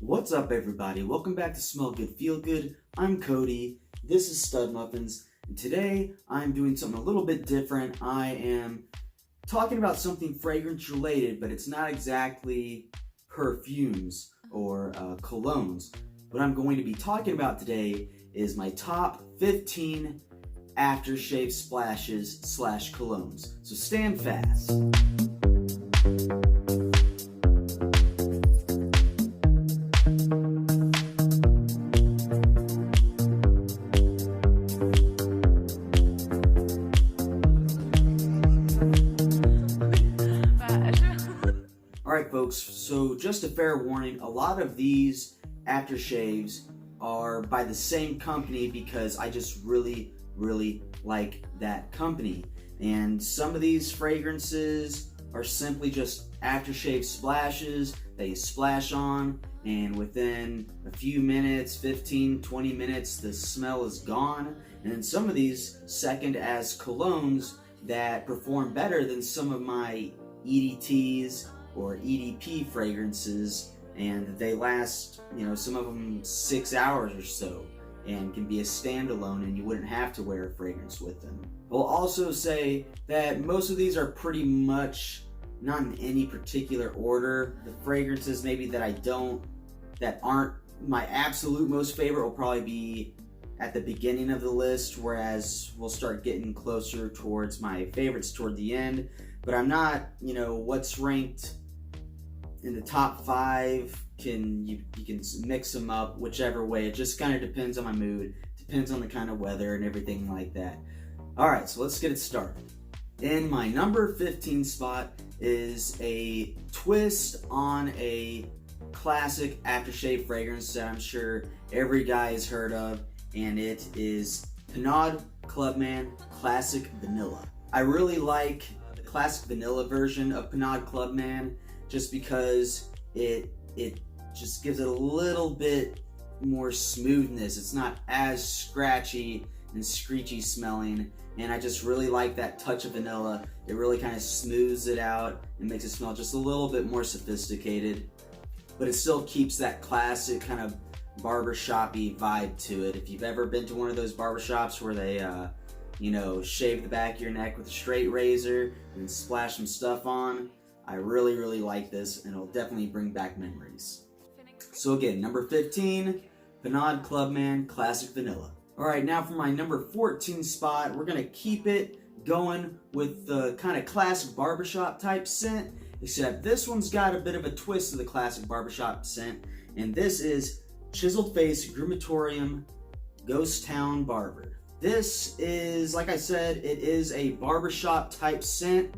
What's up, everybody? Welcome back to Smell Good, Feel Good. I'm Cody. This is Stud Muffins, and today I'm doing something a little bit different. I am talking about something fragrance related, but it's not exactly perfumes or colognes. What I'm going to be talking about today is my top 15 aftershave splashes / colognes. So stand fast. Alright folks, so just a fair warning, a lot of these aftershaves are by the same company because I just really like that company. And some of these fragrances are simply just aftershave splashes that you splash on, and within a few minutes, 15-20 minutes, the smell is gone. And then some of these second as colognes that perform better than some of my EDTs or EDP fragrances, and they last, some of them 6 hours or so and can be a standalone, and you wouldn't have to wear a fragrance with them. I'll also say that most of these are pretty much not in any particular order. The fragrances maybe that aren't my absolute most favorite will probably be at the beginning of the list, whereas we'll start getting closer towards my favorites toward the end. But I'm not, what's ranked in the top 5, you can mix them up whichever way. It just kind of depends on my mood, depends on the kind of weather and everything like that. Alright, so let's get it started. In my number 15 spot is a twist on a classic aftershave fragrance that I'm sure every guy has heard of, and it is Clubman Classic Vanilla. I really like the classic vanilla version of Clubman just because it just gives it a little bit more smoothness. It's not as scratchy and screechy smelling, and I just really like that touch of vanilla. It really kind of smooths it out and makes it smell just a little bit more sophisticated, but it still keeps that classic kind of barbershop-y vibe to it. If you've ever been to one of those barbershops where they shave the back of your neck with a straight razor and splash some stuff on, I really like this, and it'll definitely bring back memories. So again, number 15, Clubman Classic Vanilla. Alright, now for my number 14 spot, we're going to keep it going with the kind of classic barbershop type scent, except this one's got a bit of a twist to the classic barbershop scent, and this is Chiseled Face Grumatorium Ghost Town Barber. This is, like I said, it is a barbershop type scent,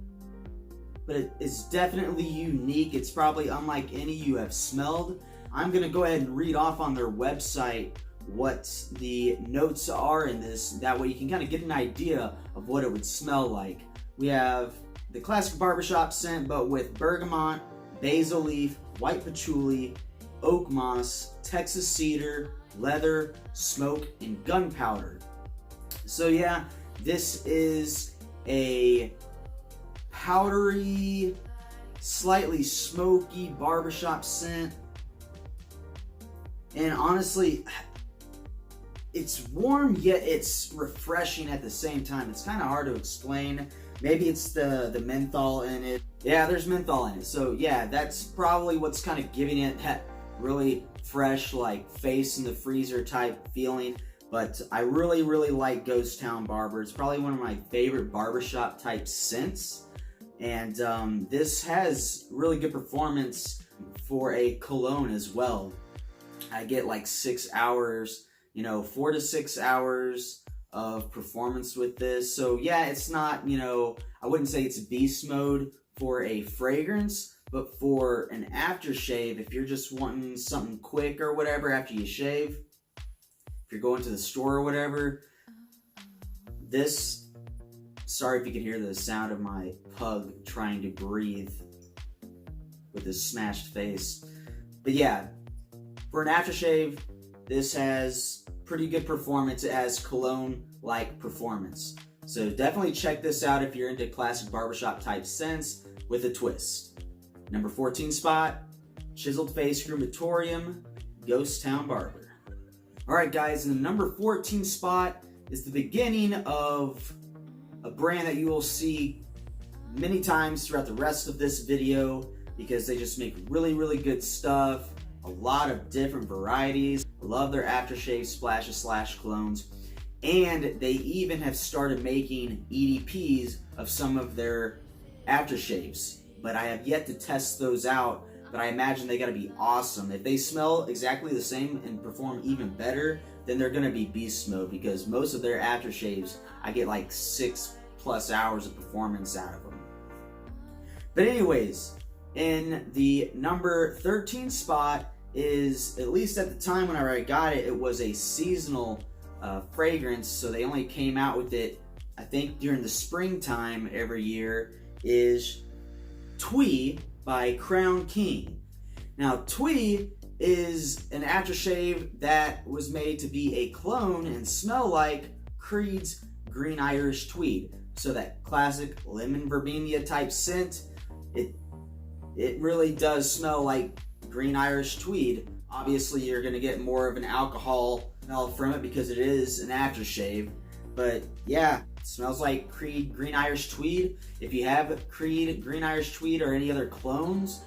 but it is definitely unique. It's probably unlike any you have smelled. I'm going to go ahead and read off on their website what the notes are in this. That way you can kind of get an idea of what it would smell like. We have the classic barbershop scent, but with bergamot, basil leaf, white patchouli, oak moss, Texas cedar, leather, smoke, and gunpowder. So yeah, this is a powdery, slightly smoky barbershop scent. And honestly, it's warm, yet it's refreshing at the same time. It's kind of hard to explain. Maybe it's the menthol in it. Yeah, there's menthol in it. So yeah, that's probably what's kind of giving it that really fresh, like face in the freezer type feeling. But I really like Ghost Town Barber. It's probably one of my favorite barbershop type scents. And this has really good performance for a cologne as well. I get like 6 hours, 4 to 6 hours of performance with this. So yeah, it's not, I wouldn't say it's beast mode for a fragrance, but for an aftershave, if you're just wanting something quick or whatever after you shave, if you're going to the store or whatever, this, sorry if you can hear the sound of my pug trying to breathe with his smashed face. But yeah, for an aftershave, this has pretty good performance. It has cologne-like performance. So definitely check this out if you're into classic barbershop type scents with a twist. Number 14 spot, Chiseled Face Crematorium Ghost Town Barber. Alright guys, in the number 14 spot is the beginning of a brand that you will see many times throughout the rest of this video because they just make really good stuff. A lot of different varieties. I love their aftershave splashes / clones. And they even have started making EDPs of some of their aftershaves. But I have yet to test those out, but I imagine they gotta be awesome. If they smell exactly the same and perform even better, then they're gonna be beast mode because most of their aftershaves, I get like 6+ hours of performance out of them. But anyways, in the number 13 spot is, at least at the time when I got it, it was a seasonal fragrance, so they only came out with it, I think, during the springtime every year, is Tweety by Crown King. Now, Tweety is an aftershave that was made to be a clone and smell like Creed's Green Irish Tweed. So that classic lemon verbena type scent, it really does smell like Green Irish Tweed. Obviously, you're going to get more of an alcohol smell from it because it is an aftershave. But yeah, it smells like Creed Green Irish Tweed. If you have Creed Green Irish Tweed or any other clones,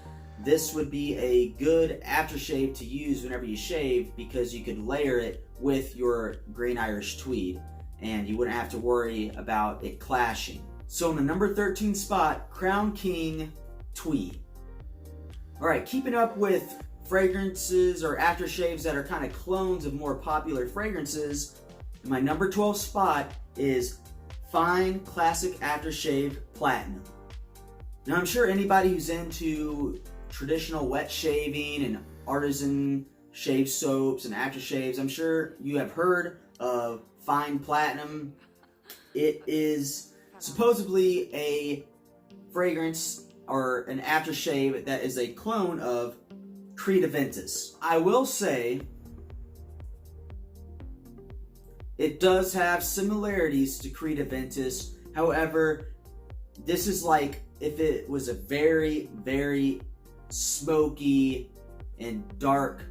this would be a good aftershave to use whenever you shave because you could layer it with your Green Irish Tweed and you wouldn't have to worry about it clashing. So in the number 13 spot, Crown King Tweed. Alright, keeping up with fragrances or aftershaves that are kind of clones of more popular fragrances, my number 12 spot is Fine Classic Aftershave Platinum. Now I'm sure anybody who's into traditional wet shaving and artisan shave soaps and aftershaves, I'm sure you have heard of Fine Platinum. It is supposedly a fragrance or an aftershave that is a clone of Creed Aventus. I will say it does have similarities to Creed Aventus. However, this is like if it was a very smoky and dark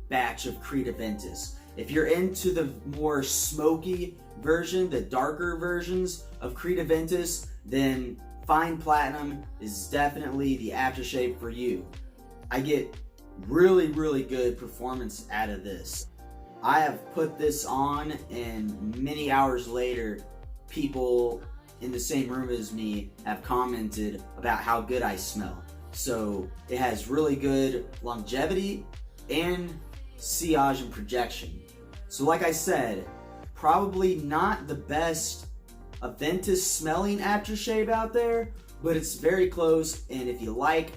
batch of Creed Aventus. If you're into the more smoky version, the darker versions of Creed Aventus, then Fine Platinum is definitely the aftershave for you. I get really good performance out of this. I have put this on and many hours later, people in the same room as me have commented about how good I smell. So it has really good longevity and sillage and projection. So like I said, probably not the best Aventus smelling aftershave out there, but it's very close, and if you like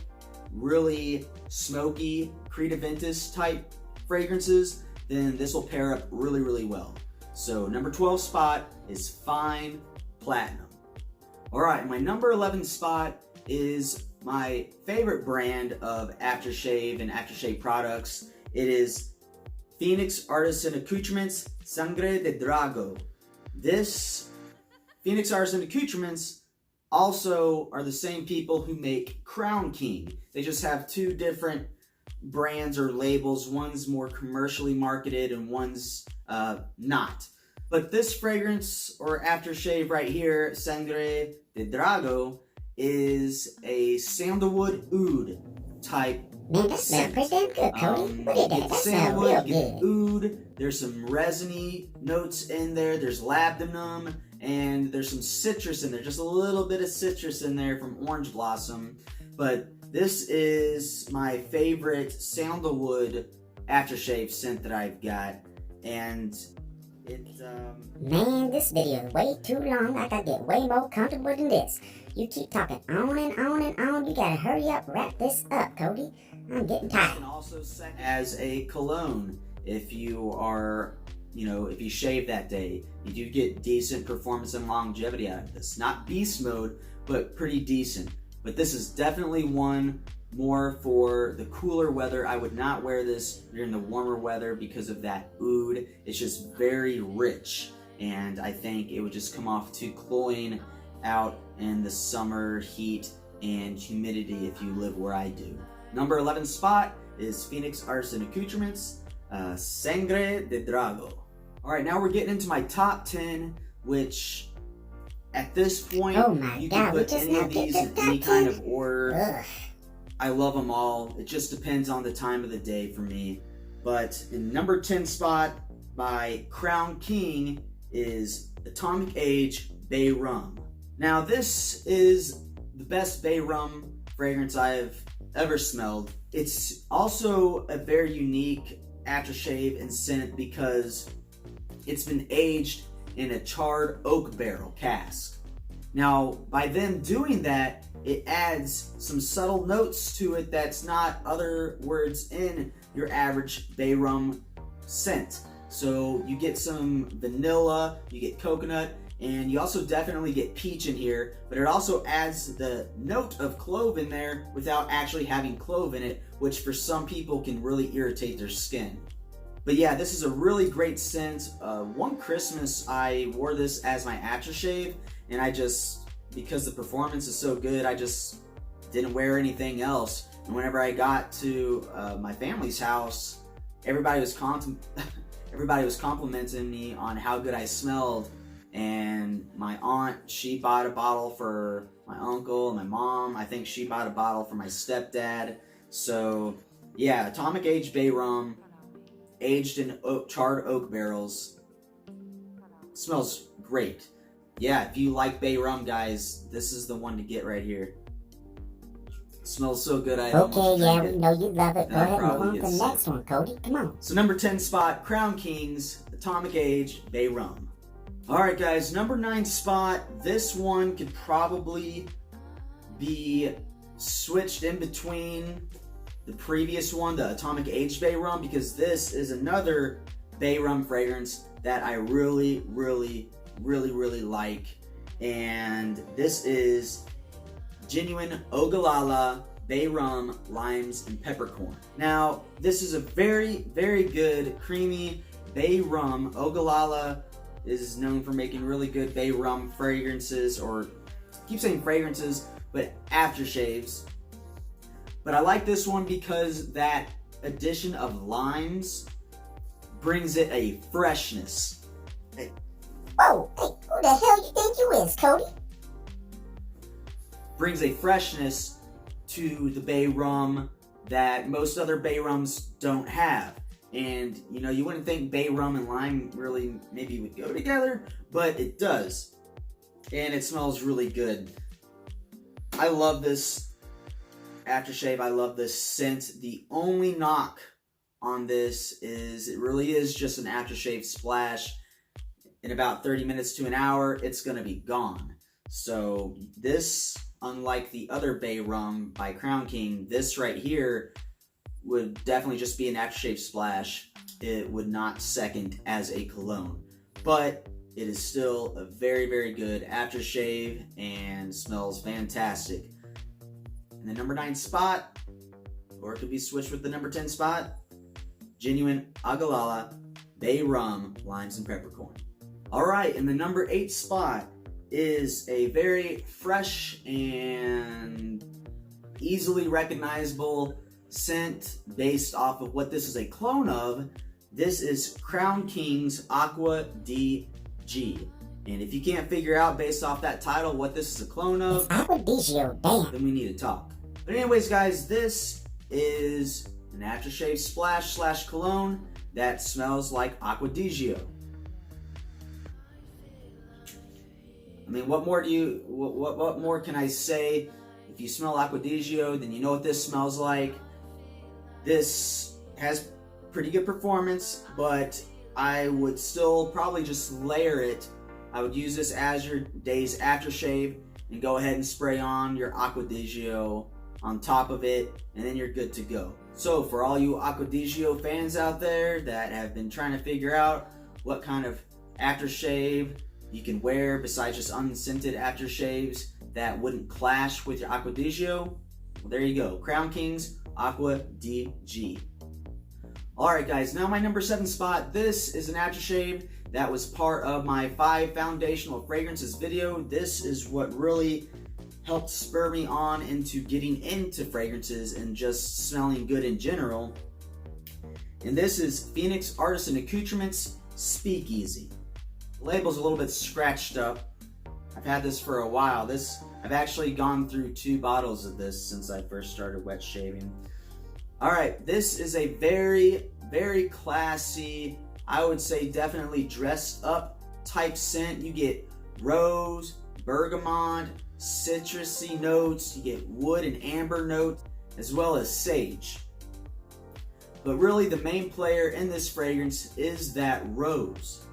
really smoky Creed Aventus type fragrances, then this will pair up really well. So number 12 spot is Fine Platinum. Alright, my number 11 spot is my favorite brand of aftershave and aftershave products. It is Phoenix Artisan Accouterments Sangre de Drago. This Phoenix Artisan Accouterments also are the same people who make Crown King. They just have two different brands or labels. One's more commercially marketed and one's not. But this fragrance or aftershave right here, Sangre de Drago, is a sandalwood oud type Man, that smells pretty damn good, Cody. What is that? That smells real good. Oud. There's some resiny notes in there. There's labdanum, and there's some citrus in there. Just a little bit of citrus in there from orange blossom. But this is my favorite sandalwood aftershave scent that I've got, and it's Man, this video is way too long. I gotta get way more comfortable than this. You keep talking on and on and on. You gotta hurry up, wrap this up, Cody. I'm getting tired. You can also set as a cologne if you are, if you shave that day. You do get decent performance and longevity out of this. Not beast mode, but pretty decent. But this is definitely one more for the cooler weather. I would not wear this during the warmer weather because of that oud. It's just very rich, and I think it would just come off too cloying out in the summer heat and humidity if you live where I do. Number 11 spot is Phoenix Artisan Accouterments, Sangre de Drago. Alright, now we're getting into my top 10, which at this point, you can put any of these in any kind of order. Ugh. I love them all. It just depends on the time of the day for me. But in number 10 spot by Crown King is Atomic Age Bay Rum. Now this is the best Bay Rum fragrance I've ever smelled. It's also a very unique aftershave and scent because it's been aged in a charred oak barrel cask. Now, by them doing that, it adds some subtle notes to it that's not other words in your average Bay Rum scent. So you get some vanilla, you get coconut, and you also definitely get peach in here, but it also adds the note of clove in there without actually having clove in it, which for some people can really irritate their skin. But yeah, this is a really great scent. One Christmas, I wore this as my aftershave, and because the performance is so good, I just didn't wear anything else. And whenever I got to my family's house, everybody was complimenting me on how good I smelled. And my aunt, she bought a bottle for my uncle, and my mom, I think she bought a bottle for my stepdad. So yeah, Atomic Age Bay Rum, aged in charred oak barrels. Smells great. Yeah, if you like Bay Rum, guys, this is the one to get right here. Smells so good. Okay, yeah, we know you love it. Go ahead and move on to the next one, Cody. Come on. So number 10 spot, Crown Kings Atomic Age Bay Rum. Alright guys, number 9 spot, this one could probably be switched in between the previous one, the Atomic Age Bay Rum, because this is another Bay Rum fragrance that I really like. And this is genuine Oglala Bay Rum, Limes, and Peppercorn. Now, this is a very good creamy Bay Rum. Oglala is known for making really good Bay Rum fragrances, or I keep saying fragrances, but aftershaves. But I like this one because that addition of limes brings it a freshness. Whoa, hey, who the hell you think you is, Cody? Brings a freshness to the Bay Rum that most other Bay Rums don't have. And, you know, you wouldn't think Bay Rum and lime really maybe would go together, but it does. And it smells really good. I love this aftershave. I love this scent. The only knock on this is it really is just an aftershave splash. In about 30 minutes to an hour, it's going to be gone. So this, unlike the other Bay Rum by Crown King, this right here would definitely just be an aftershave splash. It would not second as a cologne. But it is still a very good aftershave and smells fantastic. And the number 9 spot, or it could be switched with the number 10 spot, genuine Oglala Bay Rum, Limes, and Peppercorn. Alright, and the number 8 spot is a very fresh and easily recognizable scent based off of what this is a clone of. This is Crown King's Aqua DG. And if you can't figure out based off that title what this is a clone of, it's Aqua, damn. Then we need to talk. But anyways guys, this is an aftershave splash / cologne that smells like Aqua Digio. I mean, what more can I say? If you smell Aqua Digio, then you know what this smells like. This has pretty good performance, but I would still probably just layer it. I would use this as your day's aftershave and go ahead and spray on your Aqua Digio on top of it, and then you're good to go. So for all you Aqua Digio fans out there that have been trying to figure out what kind of aftershave you can wear besides just unscented aftershaves that wouldn't clash with your Aqua Digio, well, there you go. Crown King's Aqua DG. Alright guys, now my number 7 spot. This is an aftershave that was part of my 5 foundational fragrances video. This is what really helped spur me on into getting into fragrances and just smelling good in general. And this is Phoenix Artisan Accouterments Speakeasy. The label's a little bit scratched up. I've had this for a while. I've actually gone through 2 bottles of this since I first started wet shaving. Alright, this is a very, very classy, I would say definitely dressed up type scent. You get rose, bergamot, citrusy notes, you get wood and amber notes, as well as sage. But really the main player in this fragrance is that rose.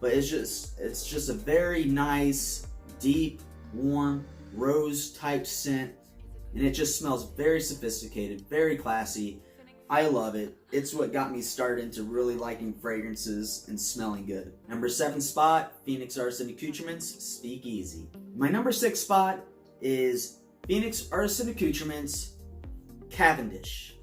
But it's just a very nice, deep, warm, rose type scent. And it just smells very sophisticated, very classy. I love it. It's what got me started into really liking fragrances and smelling good. Number 7 spot, Phoenix Artisan Accouterments Speakeasy. My number 6 spot is Phoenix Artisan Accouterments Cavendish.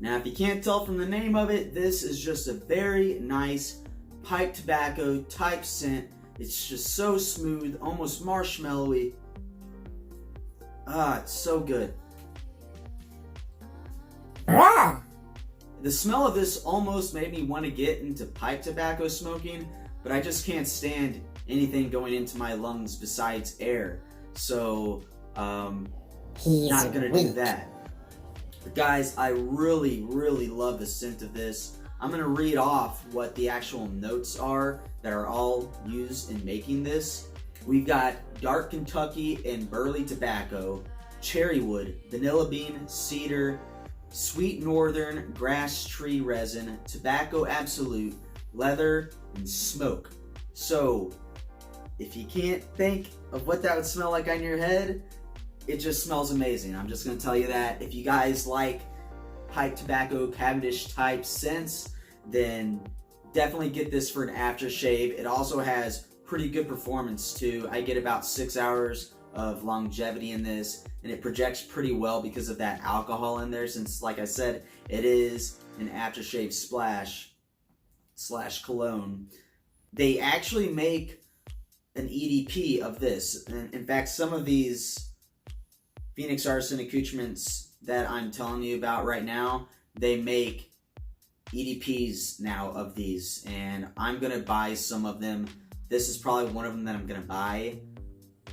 Now, if you can't tell from the name of it, this is just a very nice pipe tobacco type scent. It's just so smooth, almost marshmallowy. It's so good. Bruh! The smell of this almost made me want to get into pipe tobacco smoking, but I just can't stand anything going into my lungs besides air. So, He's not gonna weak. do that. But guys, I really, really love the scent of this. I'm gonna read off what the actual notes are that are all used in making this. We've got dark Kentucky and burley tobacco, cherry wood, vanilla bean, cedar, sweet northern grass tree resin, tobacco absolute, leather, and smoke. So, if you can't think of what that would smell like on your head, it just smells amazing. I'm just going to tell you that. If you guys like pipe tobacco, Cavendish type scents, then definitely get this for an aftershave. It also has pretty good performance too. I get about 6 hours of longevity in this, and it projects pretty well because of that alcohol in there, since like I said, it is an aftershave splash / cologne. They actually make an EDP of this, and in fact some of these Phoenix Artisan Accouterments that I'm telling you about right now, they make EDPs now of these, and I'm gonna buy some of them. This is probably one of them that I'm gonna buy,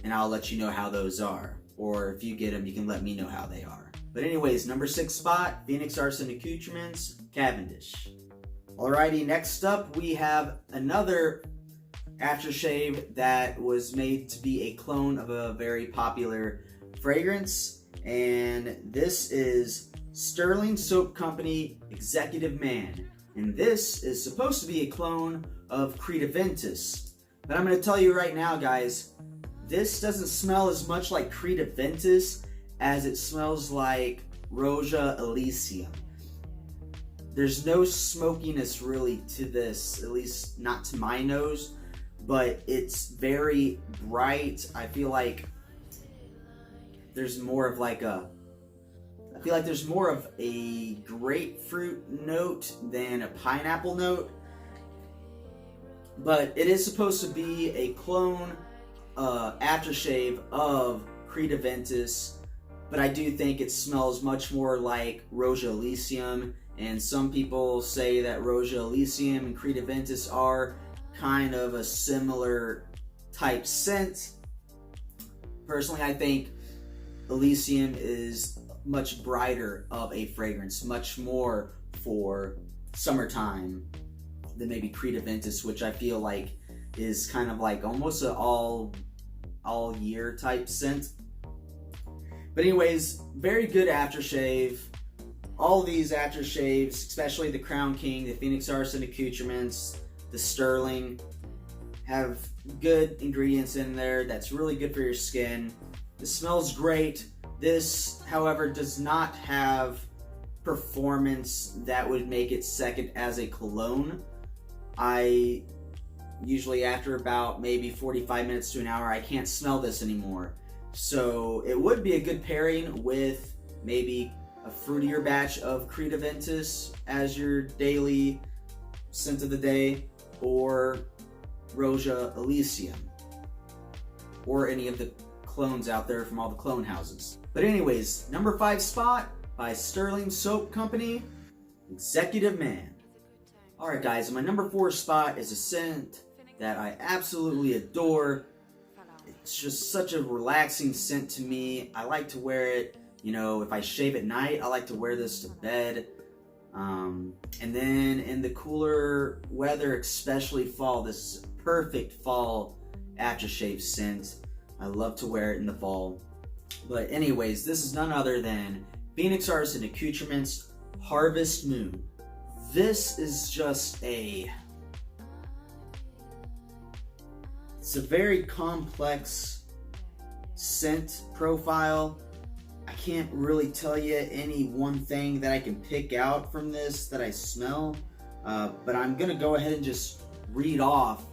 and I'll let you know how those are. Or if you get them, you can let me know how they are. But anyways, number 6 spot, Phoenix Artisan Accouterments, Cavendish. Alrighty, next up we have another aftershave that was made to be a clone of a very popular fragrance, and this is Sterling Soap Company Executive Man. And this is supposed to be a clone of Credaventus. But I'm going to tell you right now, guys, this doesn't smell as much like Credaventus as it smells like Rosa Elysium. There's no smokiness really to this, at least not to my nose, but it's very bright. I feel like there's more of like there's more of a grapefruit note than a pineapple note. But it is supposed to be a clone aftershave of Credaventus, but I do think it smells much more like Rosa Elysium, and some people say that Rosa Elysium and Credaventus are kind of a similar type scent. Personally, I think Elysium is much brighter of a fragrance, much more for summertime than maybe Credaventus, which I feel like is kind of like almost an all year type scent. But anyways, very good aftershave. All these aftershaves, especially the Crown King, the Phoenix Artisan Accouterments, the Sterling, have good ingredients in there that's really good for your skin. It smells great. This, however, does not have performance that would make it second as a cologne. I usually, after about maybe 45 minutes to an hour, I can't smell this anymore. So it would be a good pairing with maybe a fruitier batch of Credaventus as your daily scent of the day, or Rosa Elysium. or any of the clones out there from all the clone houses. But anyways, number 5 spot by Sterling Soap Company, Executive Man. Alright guys, my number 4 spot is a scent that I absolutely adore. It's just such a relaxing scent to me. I like to wear it, you know, if I shave at night, I like to wear this to bed. And then in the cooler weather, especially fall, this is a perfect fall aftershave scent. I love to wear it in the fall. But anyways, this is none other than Phoenix Artisan Accouterments Harvest Moon. This is just it's a very complex scent profile. I can't really tell you any one thing that I can pick out from this that I smell, but I'm gonna go ahead and just read off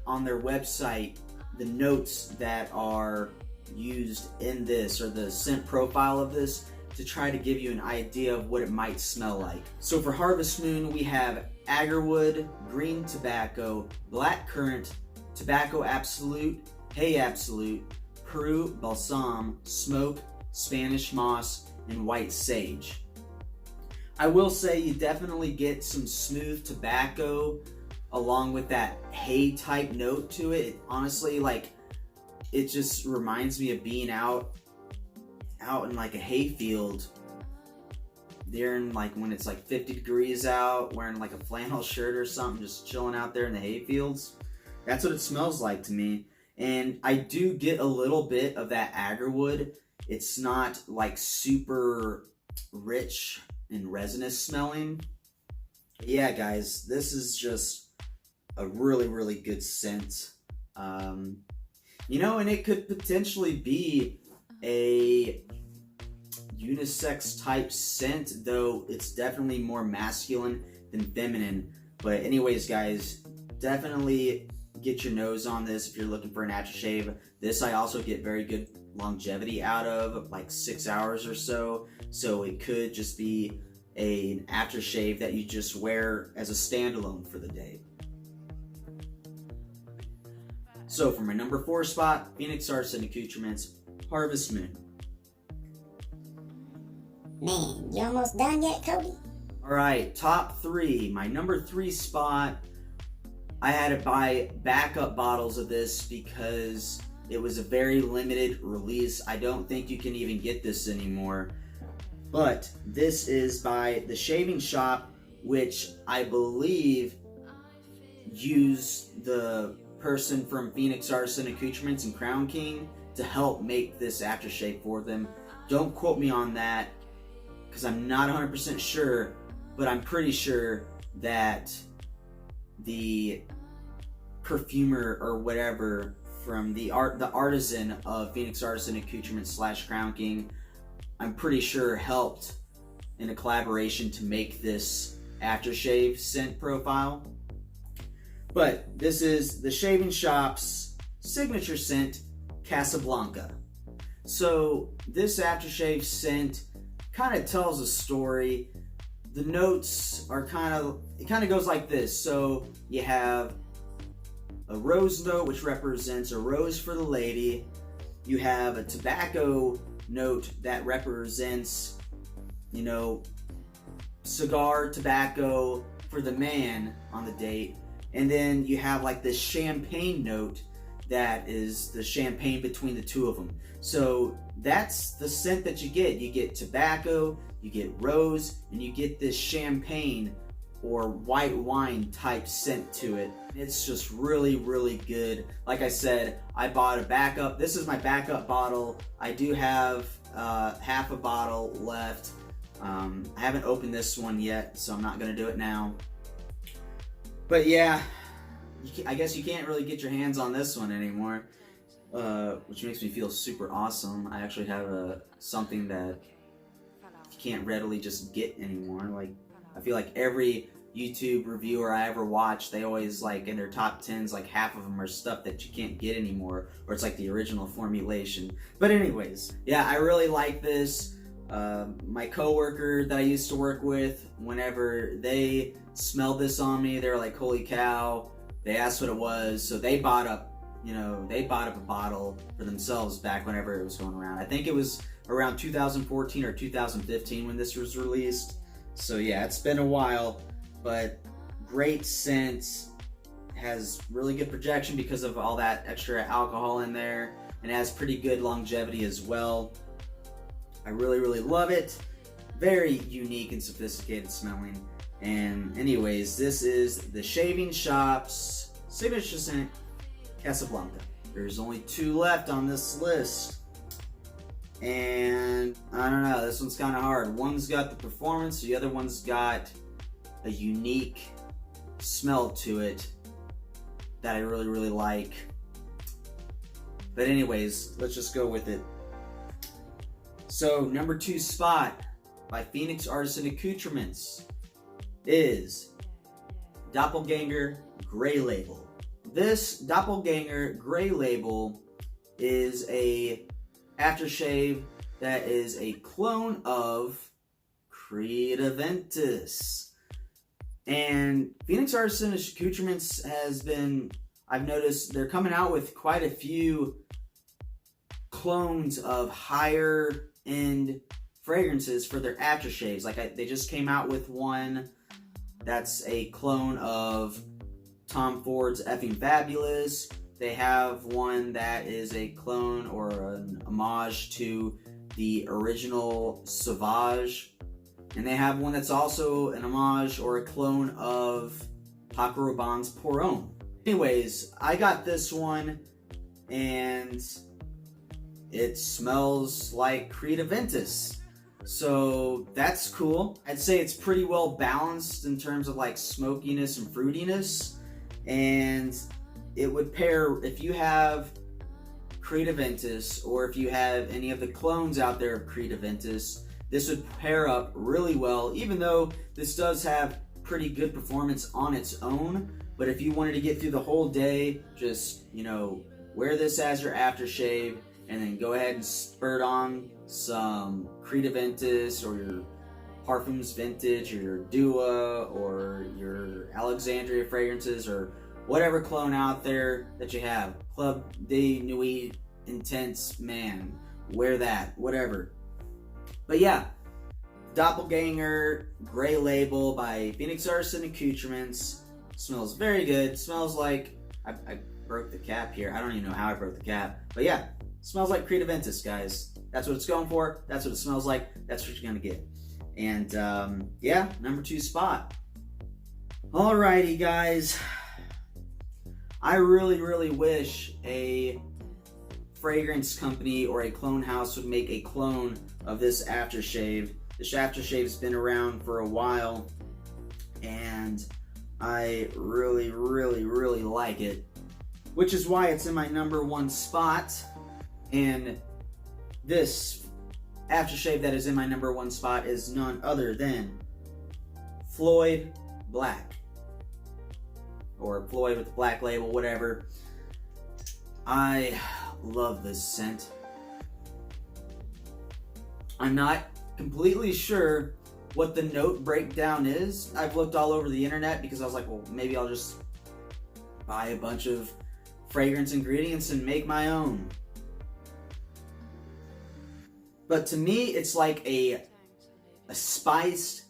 on their website the notes that are used in this, or the scent profile of this, to try to give you an idea of what it might smell like. So for Harvest Moon, we have agarwood, green tobacco, black currant, tobacco absolute, hay absolute, Peru balsam, smoke, Spanish moss, and white sage. I will say you definitely get some smooth tobacco along with that hay type note to it. Honestly, like, it just reminds me of being out in like a hay field during, like, when it's like 50 degrees out, wearing like a flannel shirt or something, just chilling out there in the hay fields. That's what it smells like to me. And I do get a little bit of that agarwood. It's not like super rich and resinous smelling. But yeah, guys, this is just a really, really good scent. You know, and it could potentially be a unisex type scent, though it's definitely more masculine than feminine. But anyways, guys, definitely get your nose on this if you're looking for an aftershave. This I also get very good longevity out of, like 6 hours or so. So it could just be an aftershave that you just wear as a standalone for the day. So for my number 4 spot, Phoenix Artisan Accouterments Harvest Moon. Man, you almost done yet, Cody? Alright, top 3. My number 3 spot, I had to buy backup bottles of this because it was a very limited release. I don't think you can even get this anymore. But this is by The Shaving Shop, which I believe used the person from Phoenix Artisan Accouterments and Crown King to help make this aftershave for them. Don't quote me on that because I'm not 100% sure, but I'm pretty sure that the perfumer or whatever from the artisan of Phoenix Artisan Accouterments / Crown King, I'm pretty sure helped in a collaboration to make this aftershave scent profile. But this is The Shaving Shop's signature scent, Casablanca. So this aftershave scent kind of tells a story. The notes are it kind of goes like this. So you have a rose note, which represents a rose for the lady. You have a tobacco note that represents, you know, cigar tobacco for the man on the date. And then you have like this champagne note that is the champagne between the two of them. So that's the scent that you get. You get tobacco, you get rose, and you get this champagne or white wine type scent to it. It's just really, really good. Like I said, I bought a backup. This is my backup bottle. I do have half a bottle left. I haven't opened this one yet, so I'm not gonna do it now. But yeah, I guess you can't really get your hands on this one anymore, which makes me feel super awesome. I actually have something that you can't readily just get anymore. Like, I feel like every YouTube reviewer I ever watch, they always, like, in their top 10s, like half of them are stuff that you can't get anymore, or it's like the original formulation. But anyways, yeah, I really like this. My coworker that I used to work with, whenever they smelled this on me, they were like, holy cow. They asked what it was, so they bought up you know, they bought up a bottle for themselves back whenever it was going around. I think it was around 2014 or 2015 when this was released. So yeah, it's been a while, but great scent. Has really good projection because of all that extra alcohol in there, and has pretty good longevity as well. I really love it. Very unique and sophisticated smelling. And anyways, this is the Shaving Shop's signature scent, Casablanca. There's only 2 left on this list. And I don't know, this one's kind of hard. One's got the performance, the other one's got a unique smell to it that I really like. But anyways, let's just go with it. So number 2 spot by Phoenix Artisan Accouterments is Doppelganger Gray Label. This Doppelganger Gray Label is a aftershave that is a clone of Creed Aventus. And Phoenix Artisan Accouterments has been, I've noticed they're coming out with quite a few clones of higher end fragrances for their aftershaves. Like they just came out with one that's a clone of Tom Ford's Effing Fabulous. They have one that is a clone or an homage to the original Sauvage. And they have one that's also an homage or a clone of Paco Rabanne's Pour Homme. Anyways, I got this one and it smells like Creed Aventus. So that's cool. I'd say it's pretty well balanced in terms of like smokiness and fruitiness. And it would pair, if you have Creed Aventus or if you have any of the clones out there of Creed Aventus, this would pair up really well, even though this does have pretty good performance on its own. But if you wanted to get through the whole day, just, you know, wear this as your aftershave and then go ahead and spurt on some Creed Aventus or your Parfums Vintage or your Dua or your Alexandria fragrances or whatever clone out there that you have. Club de Nuit Intense, man, wear that, whatever. But yeah, Doppelganger Gray Label by Phoenix Artisan Accouterments. Smells very good. Smells like, I broke the cap here. I don't even know how I broke the cap. But yeah, smells like Creed Aventus, guys. That's what it's going for. That's what it smells like. That's what you're going to get. And yeah, number 2 spot. Alrighty, guys. I really wish a fragrance company or a clone house would make a clone of this aftershave. This aftershave's been around for a while, and I really like it, which is why it's in my number 1 spot. And this aftershave that is in my number 1 spot is none other than Floyd Black, or Floyd with the black label, whatever. I love this scent. I'm not completely sure what the note breakdown is. I've looked all over the internet because I was like, well, maybe I'll just buy a bunch of fragrance ingredients and make my own. But to me, it's like a spiced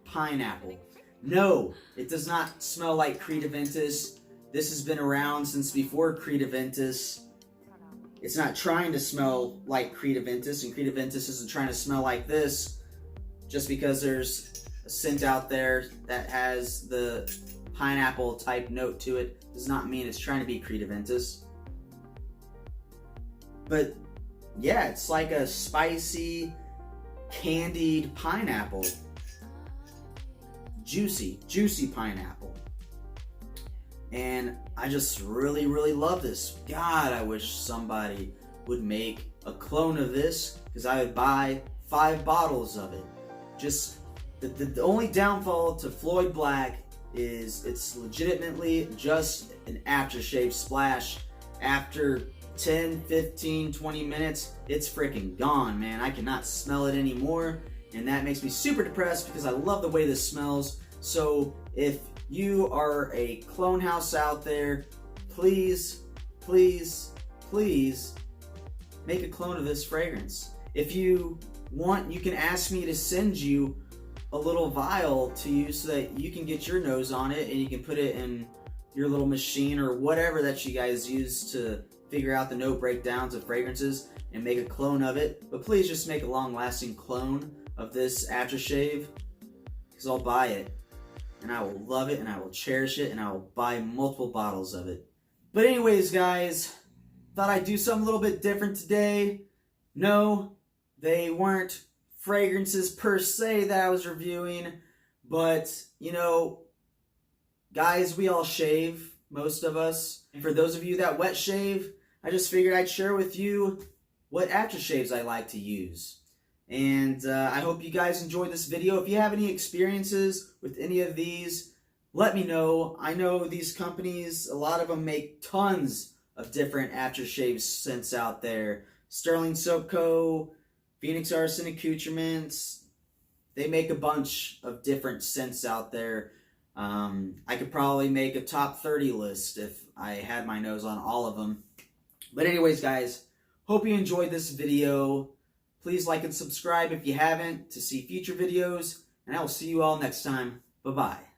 pineapple. No, it does not smell like Creed Aventus. This has been around since before Creed Aventus. It's not trying to smell like Creed Aventus, and Creed Aventus isn't trying to smell like this. Just because there's a scent out there that has the pineapple type note to it does not mean it's trying to be Creed Aventus. But yeah, it's like a spicy, candied pineapple. Juicy pineapple. And I just really love this. God, I wish somebody would make a clone of this, because I would buy 5 bottles of it. Just the only downfall to Floyd Black is it's legitimately just an aftershave splash. After 10, 15, 20 minutes, it's freaking gone, man. I cannot smell it anymore, and that makes me super depressed because I love the way this smells. So if you are a clone house out there, please please, please make a clone of this fragrance. If you want, you can ask me to send you a little vial to you so that you can get your nose on it and you can put it in your little machine or whatever that you guys use to figure out the note breakdowns of fragrances and make a clone of it. But please just make a long-lasting clone of this aftershave, because I'll buy it and I will love it and I will cherish it and I will buy multiple bottles of it. But anyways, guys, thought I'd do something a little bit different today. No, they weren't fragrances per se that I was reviewing, but you know, guys, we all shave, most of us. And for those of you that wet shave, I just figured I'd share with you what aftershaves I like to use. And I hope you guys enjoyed this video. If you have any experiences with any of these, let me know. I know these companies, a lot of them make tons of different aftershave scents out there. Sterling Soap Co., Phoenix Artisan Accouterments, they make a bunch of different scents out there. I could probably make a top 30 list if I had my nose on all of them. But anyways, guys, hope you enjoyed this video. Please like and subscribe if you haven't to see future videos, and I will see you all next time. Bye-bye.